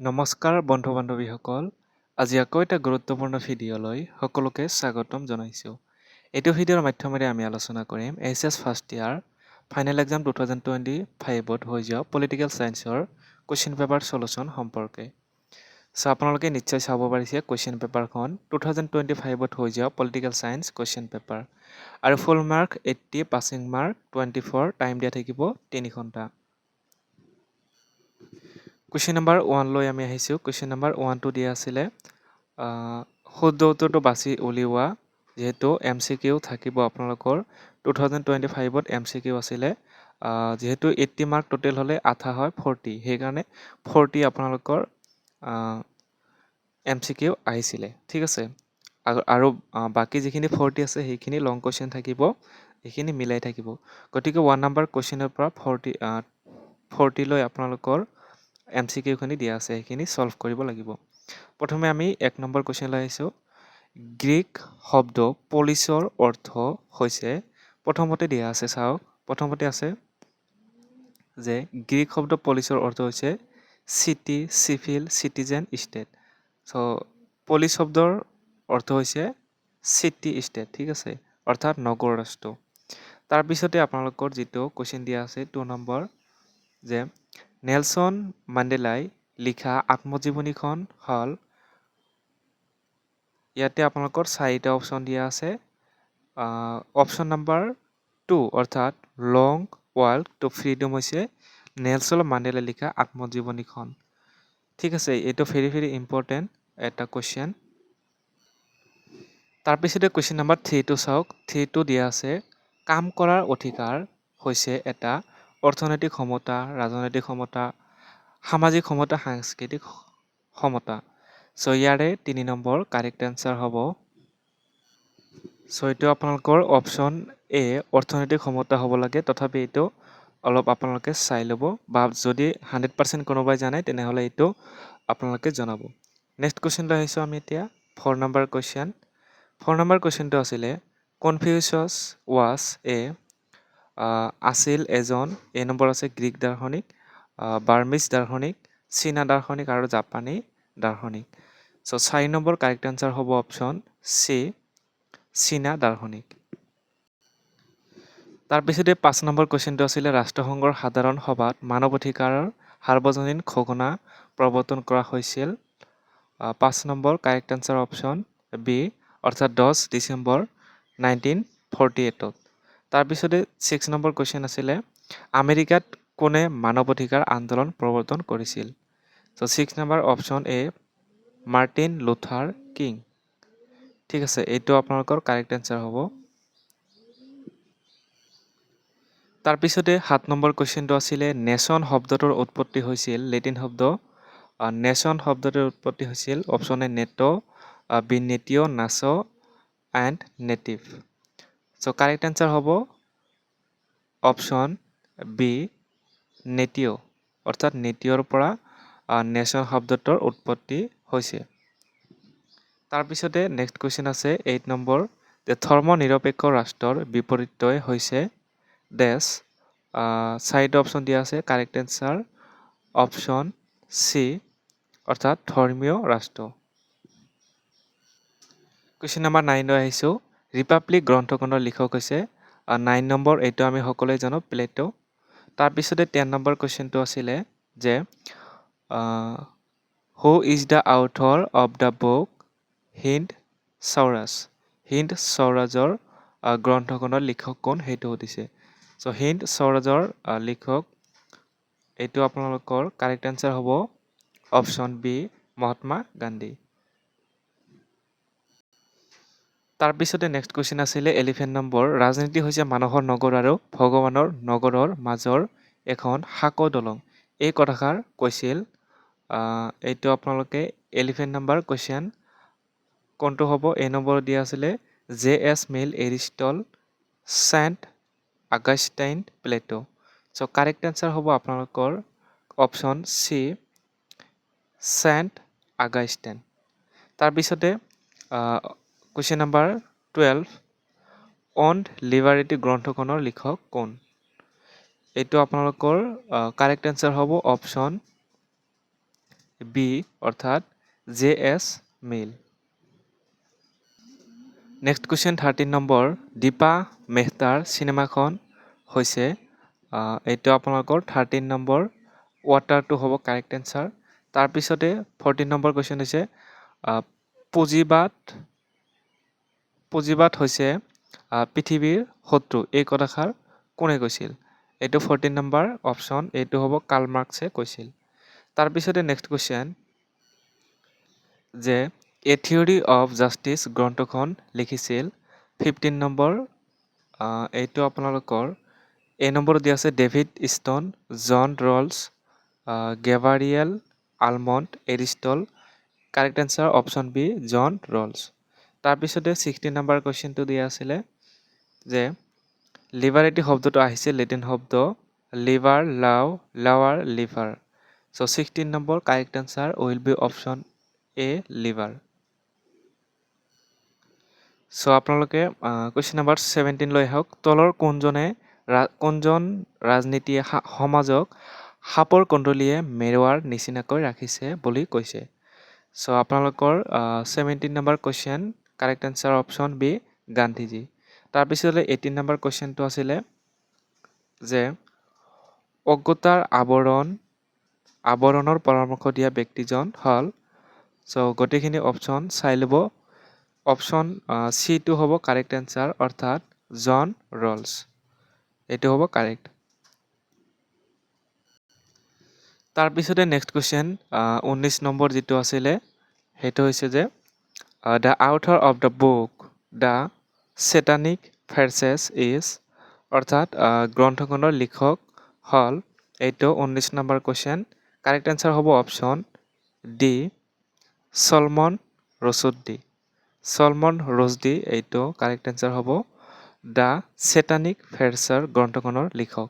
নমস্কাৰ বন্ধু বান্ধৱীসকল, আজি আকৌ এটা গুৰুত্বপূৰ্ণ ভিডিঅ'লৈ সকলোকে স্বাগতম জনাইছোঁ। এইটো ভিডিঅ'ৰ মাধ্যমেৰে আমি আলোচনা কৰিম HS first year final exam 2025ত হৈ যোৱা পলিটিকেল ছায়েন্সৰ কুৱেশ্যন পেপাৰ চলুশ্যন সম্পৰ্কে। আপোনালোকে নিশ্চয় চাব পাৰিছে কুৱেশ্যন পেপাৰখন 2025ত হৈ যোৱা পলিটিকেল ছায়েন্স কুৱেশ্যন পেপাৰ আৰু ফুল মাৰ্ক 80, পাছিং মাৰ্ক 24, টাইম দিয়া থাকিব 3 ঘণ্টা। কুৱেশ্যন নম্বৰ 1 লৈ আমি আহিছোঁ। কুৱেশ্যন নম্বৰ 1টো দিয়া আছিলে শুদ্ধ উত্তৰটো বাছি উলিওৱা। যিহেতু MCQ থাকিব আপোনালোকৰ 2025ত MCQ আছিলে। যিহেতু 80 মাৰ্ক টোটেল হ'লে আধা হয় 40, সেইকাৰণে 40 আপোনালোকৰ MCQ আহিছিলে। ঠিক আছে, আৰু বাকী যিখিনি 40 আছে সেইখিনি লং কুৱেশ্যন থাকিব, সেইখিনি মিলাই থাকিব। গতিকে 1 নম্বৰ কুৱেশ্যনৰ পৰা 40 লৈ আপোনালোকৰ MCQখিনি দিয়া আছে, সেইখিনি ছল্ভ কৰিব লাগিব। প্ৰথমে আমি 1 নম্বৰ কুৱেশ্যনলৈ আহিছোঁ। গ্ৰীক শব্দ পলিচৰ অৰ্থ হৈছে, প্ৰথমতে দিয়া আছে চাওক, প্ৰথমতে আছে যে গ্ৰীক শব্দ পলিচৰ অৰ্থ হৈছে city, civil, citizen, state. Polish শব্দৰ অৰ্থ হৈছে চিটি ষ্টেট, ঠিক আছে, অৰ্থাৎ নগৰ ৰাষ্ট্ৰ। তাৰপিছতে আপোনালোকৰ যিটো কুৱেশ্যন দিয়া আছে 2 নম্বৰ, যে নেলছন মাণ্ডেলাই লিখা আত্মজীৱনীখন হ'ল, ইয়াতে আপোনালোকৰ 4টা অপশ্যন দিয়া আছে। অপশ্যন নম্বৰ 2 অৰ্থাৎ লং ৱাক টু ফ্ৰীডম হৈছে নেলছন মাণ্ডেলাই লিখা আত্মজীৱনীখন। ঠিক আছে, এইটো ভেৰি ভেৰি ইম্পৰ্টেণ্ট এটা কুৱেশ্যন। তাৰপিছতে কুৱেশ্যন নম্বৰ 3টো চাওক। 3টো দিয়া আছে কাম কৰাৰ অধিকাৰ হৈছে এটা অৰ্থনৈতিক সমতা, ৰাজনৈতিক সমতা, সামাজিক সমতা, সাংস্কৃতিক সমতা। ইয়াৰে 3 নম্বৰ কাৰেক্ট এনচাৰ হ'ব। এইটো আপোনালোকৰ অপশ্যন এ অৰ্থনৈতিক সমতা হ'ব লাগে। তথাপি এইটো অলপ আপোনালোকে চাই ল'ব, বা যদি 100% কোনোবাই জানে তেনেহ'লে এইটো আপোনালোকে জনাব। নেক্সট কুৱেশ্যনলৈ আহিছোঁ আমি এতিয়া 4 নম্বৰ কুৱেশ্যন। 4 নম্বৰ কুৱেশ্যনটো আছিলে কনফিউচাছ ৱাজ আছিল এজন, এ নম্বৰ আছে গ্ৰীক দাৰ্শনিক, বাৰ্মিজ দাৰ্শনিক, চীনা দাৰ্শনিক আৰু জাপানী দাৰ্শনিক। 4 নম্বৰ কাৰেক্ট এনচাৰ হ'ব অপশ্যন চি, চীনা দাৰ্শনিক। তাৰপিছতে 5 নম্বৰ কুৱেশ্যনটো আছিলে ৰাষ্ট্ৰসংঘৰ সাধাৰণ সভাত মানৱ অধিকাৰৰ সাৰ্বজনীন ঘোষণা প্ৰৱৰ্তন কৰা হৈছিল। 5 number correct answer option B, অৰ্থাৎ 10 ডিচেম্বৰ 1948ত। তাৰপিছতে 6 নম্বৰ কুৱেশ্যন আছিলে আমেৰিকাত কোনে মানৱ অধিকাৰ আন্দোলন প্ৰৱৰ্তন কৰিছিল। 6 number option A, Martin Luther king. ঠিক আছে, এইটো আপোনালোকৰ কাৰেক্ট এনচাৰ হ'ব। তাৰপিছতে 7 নম্বৰ কুৱেশ্যনটো আছিলে নেশ্যন শব্দটোৰ উৎপত্তি হৈছিল, লেটিন শব্দ নেশ্যন শব্দটোৰ উৎপত্তি হৈছিল অপশ্যন এ নেটো, বি নেটিঅ, নাছো এণ্ড নেটিভ। কাৰেক্ট এনচাৰ হ'ব অপশ্যন বি নেটিঅ, অৰ্থাৎ নেটিঅৰ পৰা নেশ্যন শব্দটোৰ উৎপত্তি হৈছে। তাৰপিছতে নেক্সট কুৱেশ্যন আছে 8 নম্বৰ, যে ধৰ্ম নিৰপেক্ষ ৰাষ্ট্ৰৰ বিপৰীতই হৈছে ডেছ। 4টা অপশ্যন দিয়া আছে, কাৰেক্ট এনচাৰ অপশ্যন চি, অৰ্থাৎ ধৰ্মীয় ৰাষ্ট্ৰ। কুৱেশ্যন নম্বৰ 9 লৈ আহিছোঁ। ৰিপাব্লিক গ্ৰন্থখনৰ লিখক হৈছে 9 নম্বৰ, এইটো আমি সকলোৱে জানো, প্লেটো। তাৰপিছতে 10 নম্বৰ কুৱেশ্যনটো আছিলে যে who is the author of the book Hind Swaraj. Hind স্বৰাজৰ গ্ৰন্থখনৰ লিখক কোন, সেইটো সুধিছে। হিন্দ স্বৰাজৰ লিখক, এইটো আপোনালোকৰ কাৰেক্ট এনচাৰ হ'ব অপশ্যন বি, মহাত্মা গান্ধী। তাৰপিছতে নেক্সট কুৱেশ্যন আছিলে 11 নম্বৰ, ৰাজনীতি হৈছে মানুহৰ নগৰ আৰু ভগৱানৰ নগৰৰ মাজৰ এখন সাঁকো দলং। এই কথাষাৰ কৈছিল। এইটো আপোনালোকে 11 নম্বৰ কুৱেশ্যন কোনটো হ'ব, এ নম্বৰ দিয়া আছিলে JS মিল, এৰিষ্টল, চেণ্ট আগাষ্টাইন, প্লেটো। কাৰেক্ট এনচাৰ হ'ব আপোনালোকৰ অপশ্যন চি, চেণ্ট আগাষ্টাইন। তাৰপিছতে কুৱেশ্যন নম্বৰ 12, অন লিবাৰেটি গ্ৰন্থখনৰ লিখক কোন। এইটো আপোনালোকৰ কাৰেক্ট এনচাৰ হ'ব অপশ্যন বি অৰ্থাৎ JS মিল। নেক্সট কুৱেশ্যন 13 নম্বৰ দীপা মেহতাৰ চিনেমাখন হৈছে এইটো আপোনালোকৰ 13 নম্বৰ ৱাটাৰটো হ'ব কাৰেক্ট এনচাৰ। তাৰপিছতে 14 নম্বৰ কুৱেশ্যন হৈছে পুঁজিবাদ হৈছে পৃথিৱীৰ শত্ৰু এই কথাষাৰ কোনে কৈছিল? এইটো 14 নম্বৰ অপশ্যন, এইটো হ'ব কাৰ্ল মাৰ্কছে কৈছিল। তাৰপিছতে নেক্সট কুৱেশ্যন যে এ থিয়ৰী অফ জাষ্টিছ গ্ৰন্থখন লিখিছিল 15 নম্বৰ এইটো আপোনালোকৰ এ নম্বৰ দিয়া আছে David Easton, John Rawls, Gabriel Almond, Aristotle. Correct answer option B John Rawls. তাৰপিছতে 16 নম্বৰ কুৱেশ্যনটো দিয়া আছিলে যে লিবাৰেটি শব্দটো আহিছে লেটিন শব্দ লিভাৰ, লাৱাৰ, লিভাৰ। So' 16 number correct answer will be option A লিভাৰ। চ' আপোনালোকে কুৱেশ্যন নম্বৰ 17 লৈ আহক। তলৰ কোনজন ৰাজনীতিয়ে সমাজক সাপৰ কণ্ডলীয়ে মেৰুৱাৰ নিচিনাকৈ ৰাখিছে বুলি কৈছে? চ' আপোনালোকৰ 17 number question correct answer option B Gandhiji. তাৰপিছতে 18 নম্বৰ কুৱেশ্যনটো আছিলে যে অজ্ঞতাৰ আৱৰণৰ পৰামৰ্শ দিয়া ব্যক্তিজন হ'ল। চ' গোটেইখিনি অপশ্যন চাই ল'ব। অপশ্যন চিটো হ'ব কাৰেক্ট এনচাৰ অৰ্থাৎ জন ৰলছ। এইটো হ'ব কাৰেক্ট। তাৰপিছতে নেক্সট কুৱেশ্যন 19 নম্বৰ যিটো আছিলে সেইটো হৈছে যে the author of the book the Satanic Verses is অৰ্থাৎ গ্ৰন্থখনৰ লিখক হ'ল। এইটো 19 নম্বৰ কুৱেশ্যন। কাৰেক্ট এনচাৰ হ'ব অপশ্যন ডি চলমন ৰছুদ্দি। চলমন ৰছদি এইটো কাৰেক্ট এনচাৰ হ'ব দ্য চেটানিক ভাৰ্চেছ গ্ৰন্থখনৰ লিখক।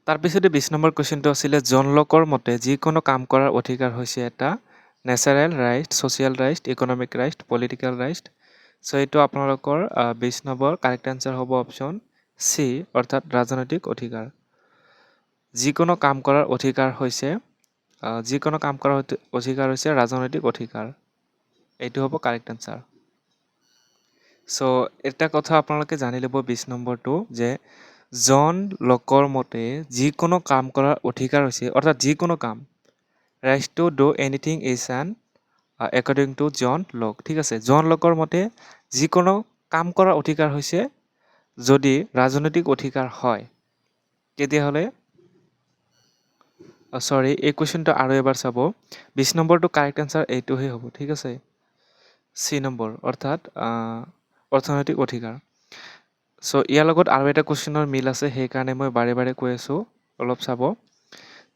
তাৰপিছতে 20 নম্বৰ কুৱেশ্যনটো আছিলে জন লকৰ মতে যিকোনো কাম কৰাৰ অধিকাৰ হৈছে এটা natural right, social right, economic right, political right. So' এইটো আপোনালোকৰ 20 নম্বৰ কাৰেক্ট এনচাৰ হ'ব অপশ্যন চি অৰ্থাৎ ৰাজনৈতিক অধিকাৰ। যিকোনো কাম কৰাৰ অধিকাৰ হৈছে ৰাজনৈতিক অধিকাৰ। এইটো হ'ব কাৰেক্ট এনচাৰ। চ' এটা কথা আপোনালোকে জানি ল'ব 20 নম্বৰটো যে জন লকৰ মতে যিকোনো কাম কৰাৰ অধিকাৰ হৈছে অৰ্থাৎ যিকোনো কাম right to do anything is an according to John Locke. ঠিক আছে, জন লকৰ মতে যিকোনো কাম কৰাৰ অধিকাৰ হৈছে যদি ৰাজনৈতিক অধিকাৰ হয় তেতিয়াহ'লে এই কুৱেশ্যনটো আৰু এবাৰ চাব। 20 নম্বৰটো কাৰেক্ট এনচাৰ এইটোহে হ'ব। ঠিক আছে, চি নম্বৰ অৰ্থাৎ অৰ্থনৈতিক অধিকাৰ। চ' ইয়াৰ লগত আৰু এটা কুৱেশ্যনৰ মিল আছে সেইকাৰণে মই বাৰে বাৰে কৈ আছোঁ, অলপ চাব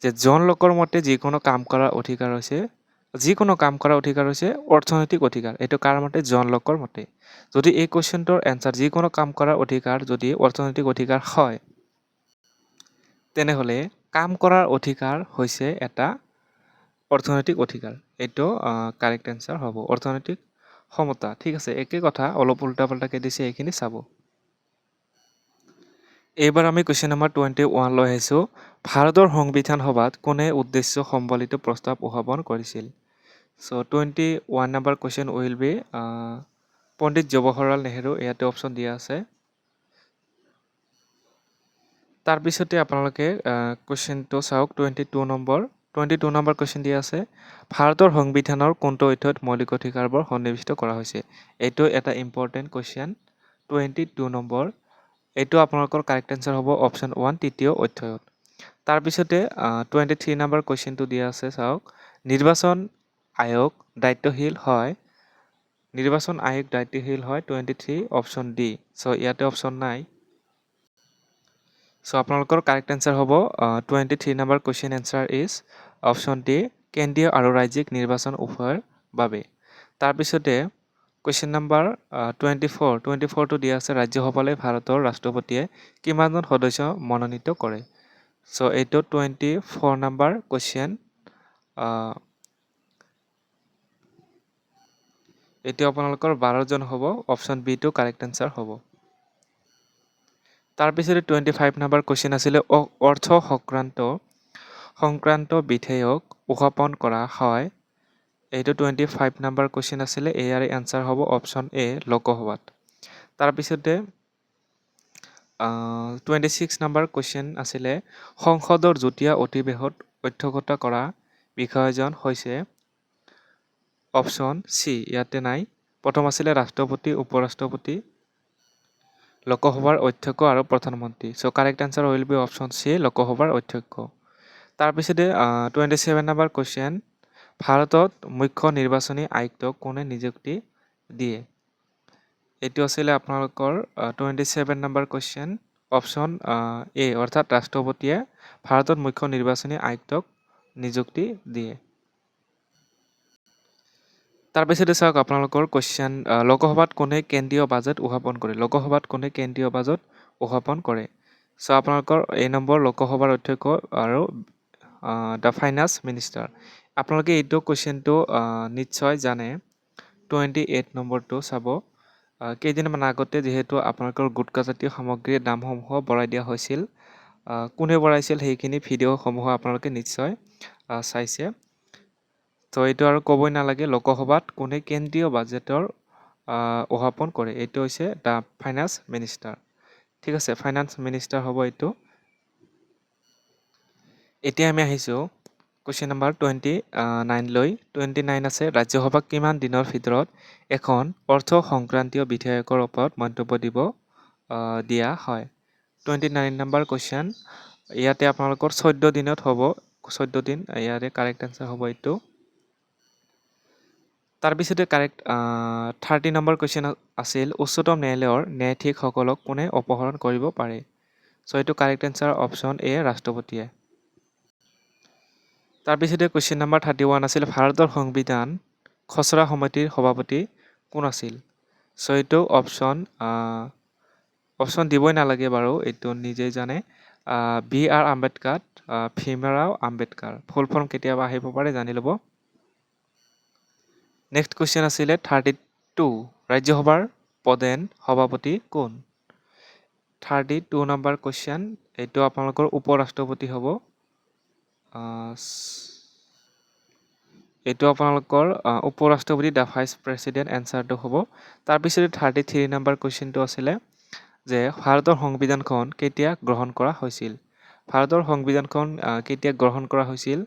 যে জন লকৰ মতে যিকোনো কাম কৰাৰ অধিকাৰ হৈছে অৰ্থনৈতিক অধিকাৰ। এইটো কাৰ মতে? জন লকৰ মতে। যদি এই কুৱেশ্যনটোৰ এনচাৰ যিকোনো কাম কৰাৰ অধিকাৰ যদি অৰ্থনৈতিক অধিকাৰ হয় তেনেহ'লে কাম কৰাৰ অধিকাৰ হৈছে এটা অৰ্থনৈতিক অধিকাৰ। এইটো কাৰেক্ট এনচাৰ হ'ব অৰ্থনৈতিক সমতা। ঠিক আছে, একে কথা অলপ উল্টা পাল্টাকৈ দিছে, এইখিনি চাব। এইবাৰ আমি কুৱেশ্যন নম্বৰ 21 লৈ আহিছোঁ। ভাৰতৰ সংবিধান সভাত কোনে উদ্দেশ্য সম্বলিত প্ৰস্তাৱ উত্থাপন কৰিছিল? চ' 21 নম্বৰ কুৱেশ্যন উইল বি পণ্ডিত জৱাহৰলাল নেহেৰু। ইয়াতে অপশ্যন দিয়া আছে। তাৰপিছতে আপোনালোকে কুৱেশ্যনটো চাওক 22 নম্বৰ কুৱেশ্যন দিয়া আছে ভাৰতৰ সংবিধানৰ কোনটো অধ্যায়ত মৌলিক অধিকাৰবোৰ সন্নিৱিষ্ট কৰা হৈছে? এইটো এটা ইম্পৰ্টেণ্ট কুৱেশ্যন। 22 নম্বৰ এইটো আপোনালোকৰ কাৰেক্ট এনচাৰ হ'ব অপশ্যন 1 তৃতীয় অধ্যায়ত। তাৰপিছতে 23 নম্বৰ কুৱেশ্যনটো দিয়া আছে চাওক নিৰ্বাচন আয়োগ দায়িত্বশীল হয় 23 অপশ্যন ডি। চ' ইয়াতে অপশ্যন নাই। চ' আপোনালোকৰ কাৰেক্ট এনচাৰ হ'ব 23 number question answer is option D কেন্দ্ৰীয় আৰু ৰাজ্যিক নিৰ্বাচন উভয়ৰ বাবে। তাৰপিছতে কুৱেশ্যন নম্বৰ 24টো দিয়া আছে ৰাজ্যসভালৈ ভাৰতৰ ৰাষ্ট্ৰপতিয়ে কিমানজন সদস্য মনোনীত কৰে? চ' এইটো 24 নম্বৰ কুৱেশ্যন। এইটো আপোনালোকৰ 12জন হ'ব। অপশ্যন বিটো কাৰেক্ট এনচাৰ হ'ব। তাৰপিছতে 25 নম্বৰ কুৱেশ্যন আছিলে অৰ্থ সংক্ৰান্ত সংক্ৰান্ত বিধেয়ক উত্থাপন কৰা হয়? এইটো 25 নম্বৰ কুৱেশ্যন আছিলে। ইয়াৰে এনচাৰ হ'ব অপশ্যন এ লোকসভাত। তাৰপিছতে 26 নম্বৰ কুৱেশ্যন আছিলে সংসদৰ যুটীয়া অধিৱেশনত অধ্যক্ষতা কৰা বিষয়াজন হৈছে অপশ্যন চি ইয়াতে নাই। প্ৰথম আছিলে ৰাষ্ট্ৰপতি, উপৰাষ্ট্ৰপতি, লোকসভাৰ অধ্যক্ষ আৰু প্ৰধানমন্ত্ৰী। So' correct answer will be option C লোকসভাৰ অধ্যক্ষ। তাৰপিছতে 27 নম্বৰ কুৱেশ্যন ভাৰতত মুখ্য নিৰ্বাচনী আয়ুক্তক কোনে নিযুক্তি দিয়ে? এইটো আছিলে আপোনালোকৰ 27 নম্বৰ কুৱেশ্যন অপশ্যন এ অৰ্থাৎ ৰাষ্ট্ৰপতিয়ে ভাৰতত মুখ্য নিৰ্বাচনী আয়ুক্তক নিযুক্তি দিয়ে। তাৰপিছতে চাওক আপোনালোকৰ কুৱেশ্যন লোকসভাত কোনে কেন্দ্ৰীয় বাজেট উত্থাপন কৰে? লোকসভাত কোনে কেন্দ্ৰীয় বাজেট উত্থাপন কৰে? চ' আপোনালোকৰ এই নম্বৰ লোকসভাৰ অধ্যক্ষ আৰু দ্য ফাইনেন্স মিনিষ্টাৰ। আপোনালোকে এইটো কুৱেশ্যনটো নিশ্চয় জানে। 28 নম্বৰটো চাব। কেইদিনমান আগতে যিহেতু আপোনালোকৰ গুটখাজাতীয় সামগ্ৰীৰ দামসমূহ বঢ়াই দিয়া হৈছিল। কোনে বঢ়াইছিল সেইখিনি ভিডিঅ'সমূহ আপোনালোকে নিশ্চয় চাইছে। তো এইটো আৰু ক'বই নালাগে। লোকসভাত কোনে কেন্দ্ৰীয় বাজেটৰ উত্থাপন কৰে? এইটো হৈছে দ্য ফাইনেন্স মিনিষ্টাৰ। ঠিক আছে, ফাইনেন্স মিনিষ্টাৰ হ'ব এইটো। এতিয়া আমি আহিছোঁ কুৱেশ্যন নম্বৰ 29 লৈ। 29 আছে ৰাজ্যসভাক কিমান দিনৰ ভিতৰত এখন অৰ্থ সংক্ৰান্তীয় বিধেয়কৰ ওপৰত মন্তব্য দিয়া হয়? 29 নম্বৰ কুৱেশ্যন। ইয়াতে আপোনালোকৰ 14 দিনত হ'ব। 14 দিন ইয়াৰে কাৰেক্ট আনচাৰ হ'ব এইটো। তাৰপিছতে কাৰেক্ট 30 নম্বৰ কুৱেশ্যন আছিল উচ্চতম ন্যায়ালয়ৰ ন্যায়াধীশসকলক কোনে অপসাৰণ কৰিব পাৰে? চ' এইটো কাৰেক্ট এনচাৰ অপশ্যন এ ৰাষ্ট্ৰপতিয়ে। তাৰপিছতে কুৱেশ্যন নম্বৰ 31 আছিল ভাৰতৰ সংবিধান খচৰা সমিতিৰ সভাপতি কোন আছিল? চ' এইটো অপশ্যন দিবই নালাগে বাৰু, এইটো নিজেই জানে। B.R. আম্বেদকাৰ, ভীমৰাও আম্বেদকাৰ। ফুল ফৰ্ম কেতিয়াবা আহিব পাৰে, জানি ল'ব। নেক্সট কুৱেশ্যন আছিলে 32 ৰাজ্যসভাৰ প্ৰধান সভাপতি কোন? 32 নম্বৰ কুৱেশ্যন। এইটো আপোনালোকৰ উপৰাষ্ট্ৰপতি হ'ব। এইটো আপোনালোকৰ উপৰাষ্ট্ৰপতি দ্য ভাইচ প্ৰেচিডেণ্ট এনচাৰটো হ'ব। তাৰপিছতে 33 নম্বৰ কুৱেশ্যনটো আছিলে যে ভাৰতৰ সংবিধানখন কেতিয়া গ্ৰহণ কৰা হৈছিল? ভাৰতৰ সংবিধানখন কেতিয়া গ্ৰহণ কৰা হৈছিল,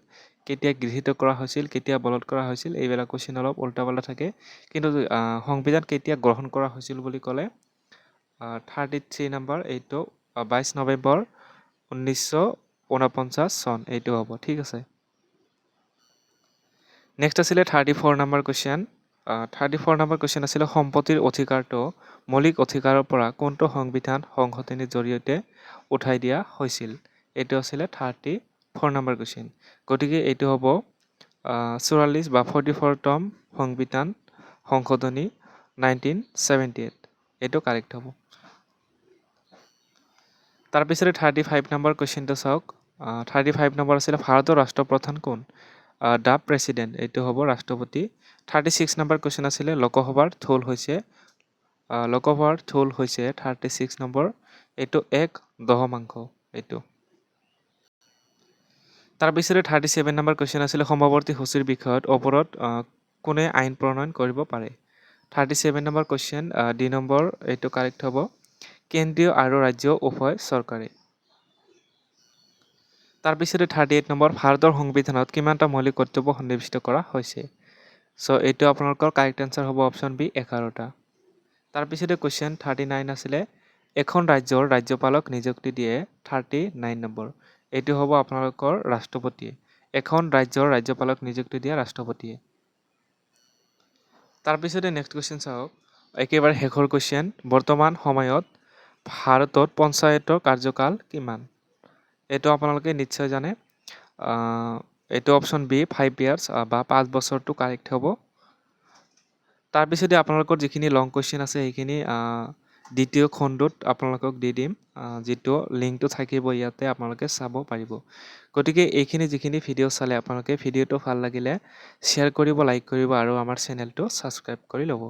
কেতিয়া গৃহীত কৰা হৈছিল, কেতিয়া বলৱৎ কৰা হৈছিল, এইবিলাক কুৱেশ্যন অলপ উল্টা পাল্টা থাকে। কিন্তু সংবিধান কেতিয়া গ্ৰহণ কৰা হৈছিল বুলি ক'লে 33 নম্বৰ এইটো 22 নৱেম্বৰ 1949 চন এইটো হ'ব। ঠিক আছে। নেক্সট আছিলে 34 নম্বৰ কুৱেশ্যন। 34 নম্বৰ কুৱেশ্যন আছিলে সম্পত্তিৰ অধিকাৰটো মৌলিক অধিকাৰৰ পৰা কোনটো সংবিধান সংশোধনীৰ জৰিয়তে উঠাই দিয়া হৈছিল? এইটো আছিলে 34 নম্বৰ কুৱেশ্যন। গতিকে এইটো হ'ব 44 বা 44তম সংবিধান সংশোধনী 1978। এইটো কাৰেক্ট হ'ব। তাৰপিছতে 35 নম্বৰ কুৱেশ্যনটো চাওক। 35 নম্বৰ আছিলে ভাৰতৰ ৰাষ্ট্ৰপ্ৰধান কোন? দ্য প্ৰেচিডেণ্ট, এইটো হ'ব ৰাষ্ট্ৰপতি। 36 নম্বৰ কুৱেশ্যন আছিলে লোকসভাৰ থোল হৈছে 36 নম্বৰ। এইটো 1/10 এইটো। তাৰপিছতে 37 নম্বৰ কুৱেশ্যন আছিলে সমৱৰ্তী সূচীৰ বিষয়ত ওপৰত কোনে আইন প্ৰণয়ন কৰিব পাৰে? 37 নম্বৰ কুৱেশ্যন ডি নম্বৰ এইটো কাৰেক্ট হ'ব। কেন্দ্ৰীয় আৰু ৰাজ্য উভয় চৰকাৰে। তাৰপিছতে 38 নম্বৰ ভাৰতৰ সংবিধানত কিমানটা মৌলিক কৰ্তব্য সন্নিৱিষ্ট কৰা হৈছে? চ' এইটো আপোনালোকৰ কাৰেক্ট এনচাৰ হ'ব অপশ্যন বি 11টা। তাৰপিছতে কুৱেশ্যন 39 আছিলে এখন ৰাজ্যৰ ৰাজ্যপালক নিযুক্তি দিয়ে 39 নম্বৰ। এইটো হ'ব আপোনালোকৰ ৰাষ্ট্ৰপতিয়ে। এখন ৰাজ্যৰ ৰাজ্যপালক নিযুক্তি দিয়ে ৰাষ্ট্ৰপতিয়ে। তাৰপিছতে নেক্সট কুৱেশ্যন চাওক। একেবাৰে শেষৰ কুৱেশ্যন বৰ্তমান সময়ত ভাৰতত পঞ্চায়তৰ কাৰ্যকাল কিমান? এইটো আপোনালোকে নিশ্চয় জানে। এইটো অপশ্যন বি 5 ইয়াৰ্ছ বা 5 বছৰটো কাৰেক্ট হ'ব। তাৰপিছতে আপোনালোকৰ যিখিনি লং কুৱেশ্যন আছে সেইখিনি দ্বিতীয় খণ্ডত আপোনালোকক দি দিম, যিটো লিংকটো থাকিব ইয়াতে আপোনালোকে চাব পাৰিব। গতিকে এইখিনি যিখিনি ভিডিঅ' চালে আপোনালোকে ভিডিঅ'টো ভাল লাগিলে শ্বেয়াৰ কৰিব, লাইক কৰিব আৰু আমাৰ চেনেলটো ছাবস্ক্ৰাইব কৰি ল'ব।